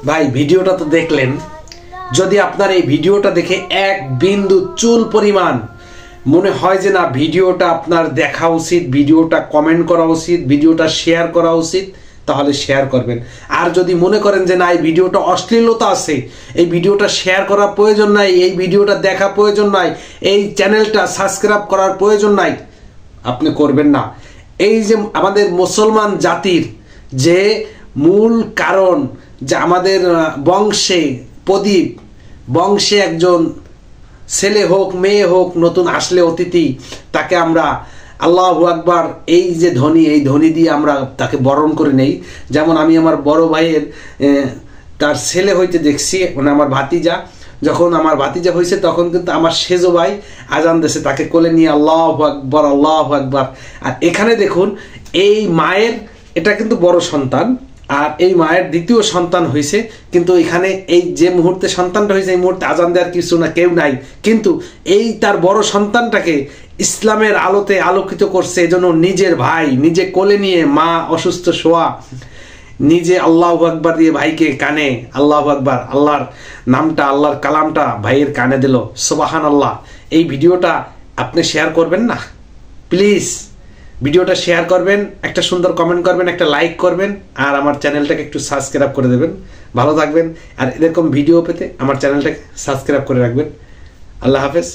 ভাই ভিডিওটা তো দেখলেন, যদি আপনার এই ভিডিওটা দেখে এক বিন্দু চুল পরিমাণ মনে হয় যে না ভিডিওটা আপনার দেখা উচিত, ভিডিওটা কমেন্ট করা উচিত, ভিডিওটা শেয়ার করা উচিত, তাহলে শেয়ার করবেন। আর যদি মনে করেন যে না এই ভিডিওটা অশ্লীলতা আছে, এই ভিডিওটা শেয়ার করার প্রয়োজন নাই, এই ভিডিওটা দেখা প্রয়োজন নাই, এই চ্যানেলটা সাবস্ক্রাইব করার প্রয়োজন নাই, আপনি করবেন না। এই যে আমাদের মুসলমান জাতির যে মূল কারণ, যে আমাদের বংশে প্রদীপ, বংশে একজন ছেলে হোক মেয়ে হোক নতুন আসলে অতিথি, তাকে আমরা আল্লাহু আকবার এই যে ধ্বনি, এই ধ্বনি দিয়ে আমরা তাকে বরণ করে নেই। যেমন আমি আমার বড় ভাইয়ের তার ছেলে হইতে দেখছি, মানে আমার ভাতিজা, যখন আমার ভাতিজা হয়েছে তখন কিন্তু আমার সেজো ভাই আজান দেশে তাকে কোলে নিয়ে আল্লাহু আকবার আল্লাহু আকবার। আর এখানে দেখুন এই মায়ের, এটা কিন্তু বড় সন্তান, আর এই মায়ের দ্বিতীয় সন্তান হয়েছে, কিন্তু এখানে এই যে মুহূর্তে সন্তানটা হয়েছে এই মুহূর্তে আজান দেওয়ার কিছু না, কেউ নাই, কিন্তু এই তার বড় সন্তানটাকে ইসলামের আলোতে আলোকিত করছে। এজন্য নিজের ভাই নিজে কোলে নিয়ে, মা অসুস্থ শোয়া, নিজে আল্লাহু আকবার দিয়ে ভাইকে কানে আল্লাহু আকবার, আল্লাহর নামটা, আল্লাহর কালামটা ভাইয়ের কানে দিল, সুবহানাল্লাহ। এই ভিডিওটা আপনি শেয়ার করবেন না প্লিজ? ভিডিওটা শেয়ার করবেন, একটা সুন্দর কমেন্ট করবেন, একটা লাইক করবেন, আর আমার চ্যানেলটাকে একটু সাবস্ক্রাইব করে দেবেন। ভালো থাকবেন, আর এরকম ভিডিও পেতে আমার চ্যানেলটাকে সাবস্ক্রাইব করে রাখবেন। আল্লাহ হাফেজ।